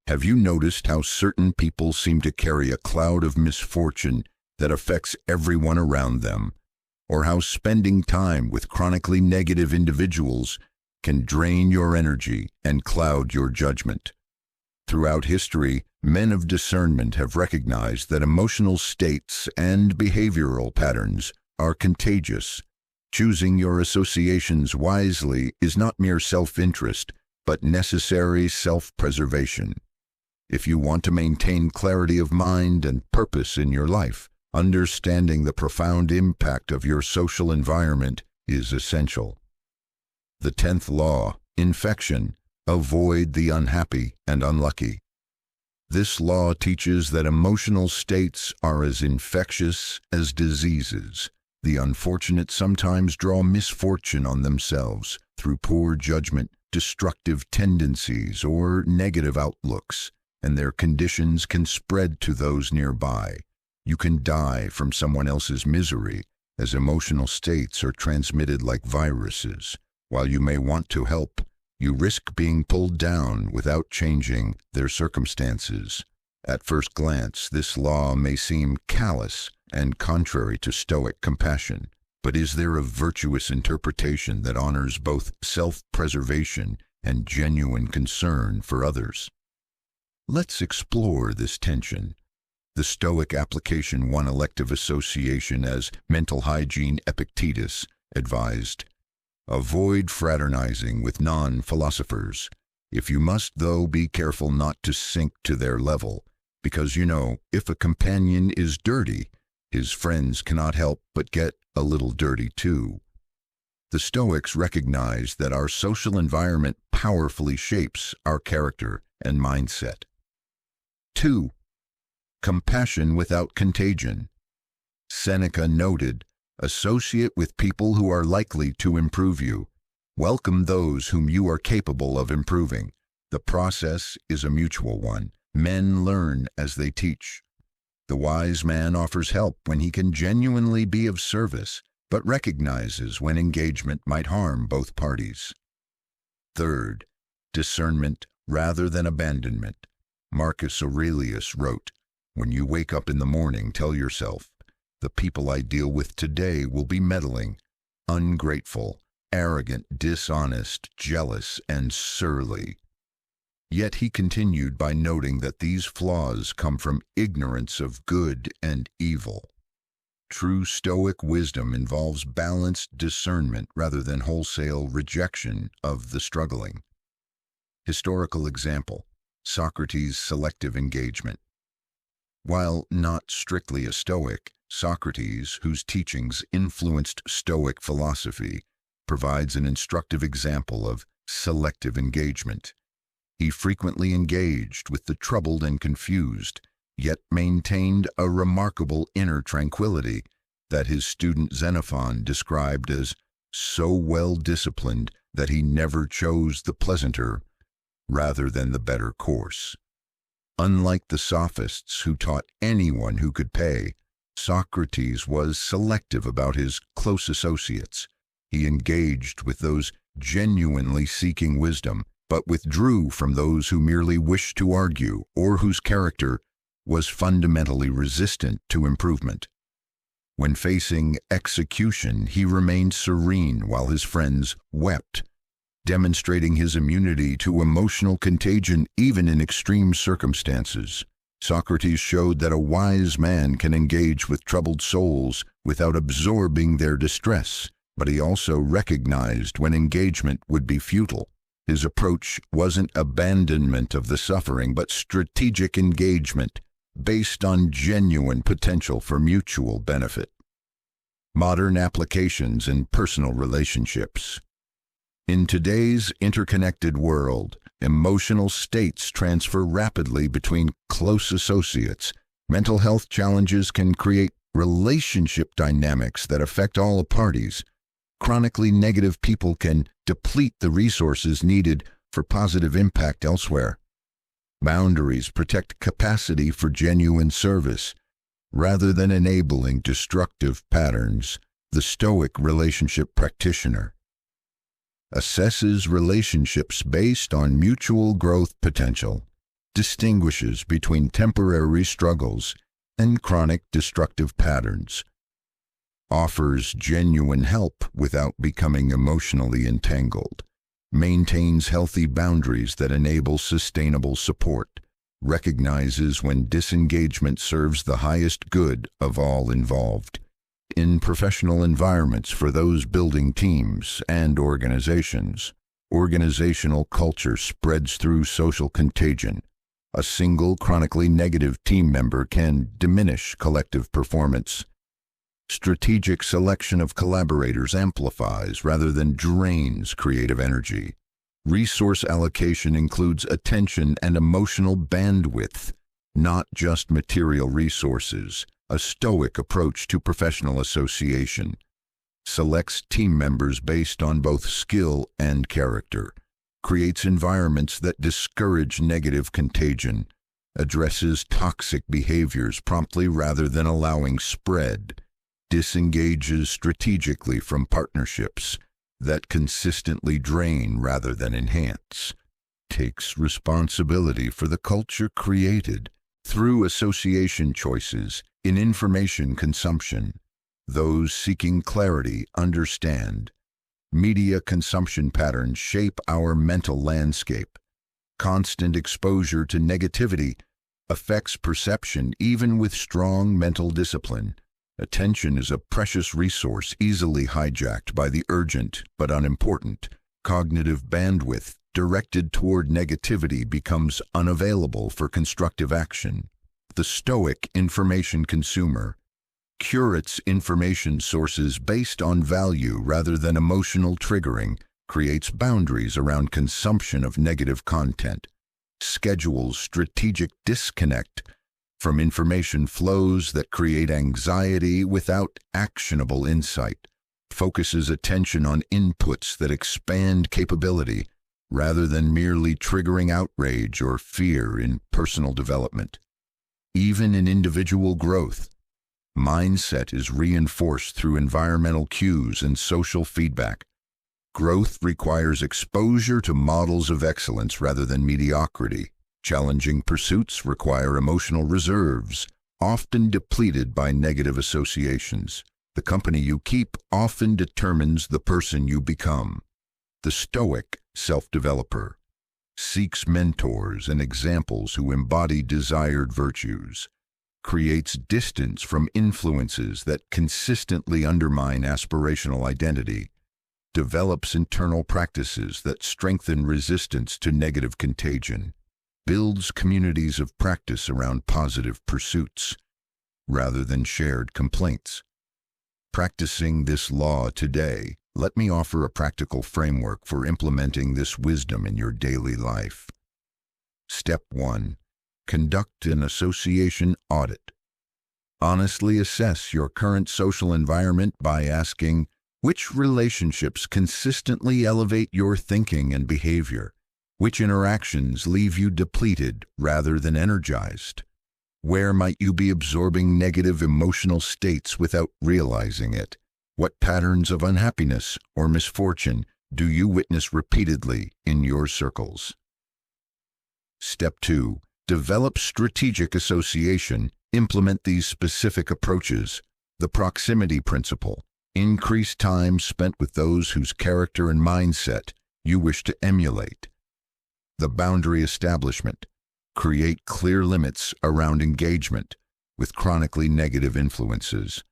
Have you noticed how certain people seem to carry a cloud of misfortune that affects everyone around them? Or how spending time with chronically negative individuals can drain your energy and cloud your judgment? Throughout history, men of discernment have recognized that emotional states and behavioral patterns are contagious. Choosing your associations wisely is not mere self-interest, but necessary self-preservation. If you want to maintain clarity of mind and purpose in your life, understanding the profound impact of your social environment is essential. The 10th law, infection, avoid the unhappy and unlucky. This law teaches that emotional states are as infectious as diseases. The unfortunate sometimes draw misfortune on themselves through poor judgment, destructive tendencies, or negative outlooks, and their conditions can spread to those nearby. You can die from someone else's misery, as emotional states are transmitted like viruses. While you may want to help, you risk being pulled down without changing their circumstances. At first glance, this law may seem callous and contrary to Stoic compassion, but is there a virtuous interpretation that honors both self-preservation and genuine concern for others? Let's explore this tension. The Stoic Application 1 Elective Association as Mental Hygiene Epictetus advised, avoid fraternizing with non-philosophers. If you must, though, be careful not to sink to their level, because if a companion is dirty, his friends cannot help but get a little dirty too. The Stoics recognize that our social environment powerfully shapes our character and mindset. 2. Compassion without contagion. Seneca noted, associate with people who are likely to improve you. Welcome those whom you are capable of improving. The process is a mutual one. Men learn as they teach. The wise man offers help when he can genuinely be of service, but recognizes when engagement might harm both parties. 3. Discernment rather than abandonment. Marcus Aurelius wrote, when you wake up in the morning, tell yourself, the people I deal with today will be meddling, ungrateful, arrogant, dishonest, jealous, and surly. Yet he continued by noting that these flaws come from ignorance of good and evil. True Stoic wisdom involves balanced discernment rather than wholesale rejection of the struggling. Historical example, Socrates' selective engagement. While not strictly a Stoic, Socrates, whose teachings influenced Stoic philosophy, provides an instructive example of selective engagement. He frequently engaged with the troubled and confused, yet maintained a remarkable inner tranquility that his student Xenophon described as so well disciplined that he never chose the pleasanter rather than the better course. Unlike the sophists who taught anyone who could pay, Socrates was selective about his close associates. He engaged with those genuinely seeking wisdom, but withdrew from those who merely wished to argue or whose character was fundamentally resistant to improvement. When facing execution, he remained serene while his friends wept, demonstrating his immunity to emotional contagion even in extreme circumstances. Socrates showed that a wise man can engage with troubled souls without absorbing their distress, but he also recognized when engagement would be futile. His approach wasn't abandonment of the suffering, but strategic engagement based on genuine potential for mutual benefit. Modern applications in personal relationships. In today's interconnected world, emotional states transfer rapidly between close associates. Mental health challenges can create relationship dynamics that affect all parties. Chronically negative people can deplete the resources needed for positive impact elsewhere. Boundaries protect capacity for genuine service, rather than enabling destructive patterns. The Stoic relationship practitioner assesses relationships based on mutual growth potential. distinguishes between temporary struggles and chronic destructive patterns, offers genuine help without becoming emotionally entangled, maintains healthy boundaries that enable sustainable support, recognizes when disengagement serves the highest good of all involved. In professional environments for those building teams and organizations, organizational culture spreads through social contagion. A single chronically negative team member can diminish collective performance. Strategic selection of collaborators amplifies rather than drains creative energy. Resource allocation includes attention and emotional bandwidth, not just material resources. A stoic approach to professional association selects team members based on both skill and character, creates environments that discourage negative contagion, addresses toxic behaviors promptly rather than allowing spread, disengages strategically from partnerships that consistently drain rather than enhance, takes responsibility for the culture created through association choices in information consumption. Those seeking clarity understand. Media consumption patterns shape our mental landscape. Constant exposure to negativity affects perception even with strong mental discipline. Attention is a precious resource easily hijacked by the urgent but unimportant. Cognitive bandwidth directed toward negativity becomes unavailable for constructive action. The stoic information consumer curates information sources based on value rather than emotional triggering, creates boundaries around consumption of negative content, schedules strategic disconnect from information flows that create anxiety without actionable insight, focuses attention on inputs that expand capability rather than merely triggering outrage or fear in personal development. Even in individual growth, mindset is reinforced through environmental cues and social feedback. Growth requires exposure to models of excellence rather than mediocrity. Challenging pursuits require emotional reserves, often depleted by negative associations. The company you keep often determines the person you become. The stoic self-developer seeks mentors and examples who embody desired virtues, creates distance from influences that consistently undermine aspirational identity, develops internal practices that strengthen resistance to negative contagion, builds communities of practice around positive pursuits rather than shared complaints. Practicing this law today, let me offer a practical framework for implementing this wisdom in your daily life. Step 1. Conduct an association audit. Honestly assess your current social environment by asking, which relationships consistently elevate your thinking and behavior? Which interactions leave you depleted rather than energized? Where might you be absorbing negative emotional states without realizing it? What patterns of unhappiness or misfortune do you witness repeatedly in your circles? Step 2. Develop strategic association. Implement these specific approaches. The proximity principle. Increase time spent with those whose character and mindset you wish to emulate. The boundary establishment. Create clear limits around engagement with chronically negative influences.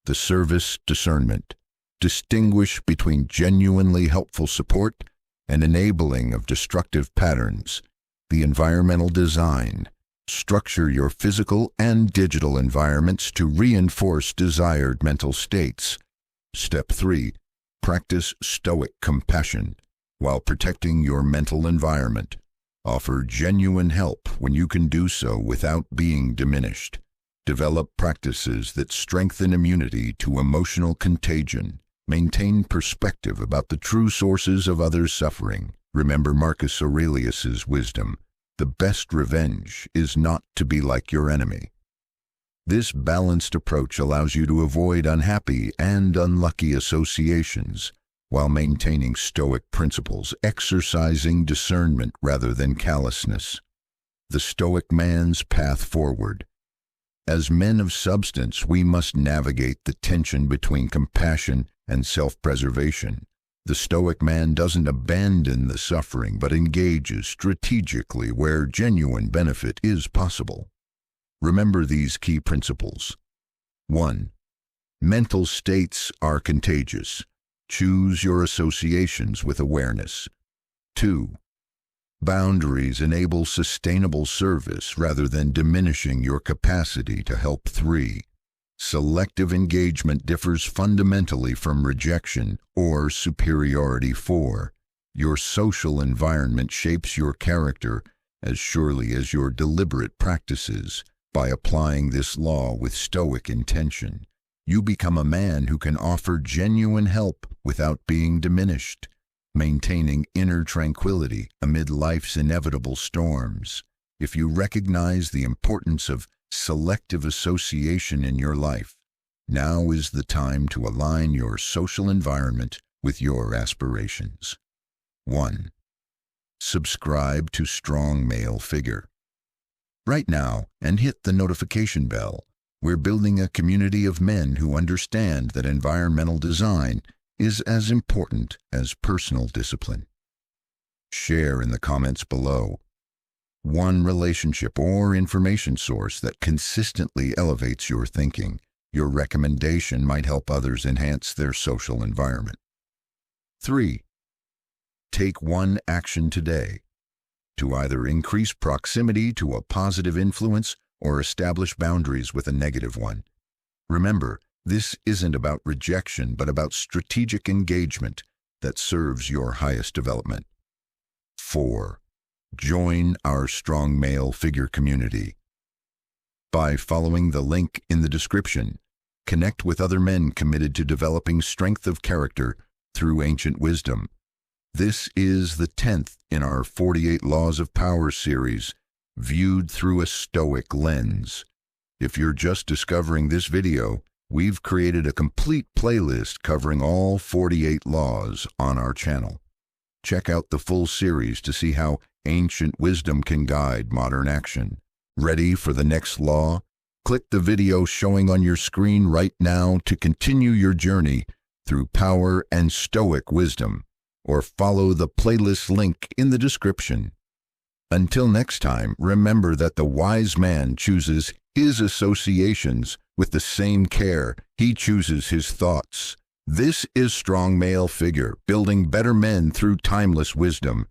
The service discernment. Distinguish between genuinely helpful support and enabling of destructive patterns. The environmental design. Structure your physical and digital environments to reinforce desired mental states. Step 3. Practice stoic compassion while protecting your mental environment. Offer genuine help when you can do so without being diminished. Develop practices that strengthen immunity to emotional contagion. Maintain perspective about the true sources of others' suffering. Remember Marcus Aurelius's wisdom. The best revenge is not to be like your enemy. This balanced approach allows you to avoid unhappy and unlucky associations while maintaining stoic principles, exercising discernment rather than callousness. the Stoic man's path forward. As men of substance, we must navigate the tension between compassion and self-preservation. The Stoic man doesn't abandon the suffering, but engages strategically where genuine benefit is possible. Remember these key principles. 1. Mental states are contagious. Choose your associations with awareness. 2. Boundaries enable sustainable service rather than diminishing your capacity to help. 3. Selective engagement differs fundamentally from rejection or superiority. 4. Your social environment shapes your character as surely as your deliberate practices. By applying this law with Stoic intention, you become a man who can offer genuine help without being diminished, maintaining inner tranquility amid life's inevitable storms. If you recognize the importance of selective association in your life, now is the time to align your social environment with your aspirations. 1. Subscribe to Strong Male Figure right now and hit the notification bell. We're building a community of men who understand that environmental design is as important as personal discipline. Share in the comments below one relationship or information source that consistently elevates your thinking. Your recommendation might help others enhance their social environment. 3. Take one action today to either increase proximity to a positive influence or establish boundaries with a negative one. Remember, this isn't about rejection, but about strategic engagement that serves your highest development. 4. Join our Strong Male Figure community. By following the link in the description, connect with other men committed to developing strength of character through ancient wisdom. This is the 10th in our 48 Laws of Power series, viewed through a Stoic lens. If you're just discovering this video, we've created a complete playlist covering all 48 laws on our channel. Check out the full series to see how ancient wisdom can guide modern action. Ready for the next law? Click the video showing on your screen right now to continue your journey through power and Stoic wisdom, or follow the playlist link in the description. Until next time, remember that the wise man chooses his associations with the same care he chooses his thoughts. This is Strong Male Figure, building better men through timeless wisdom.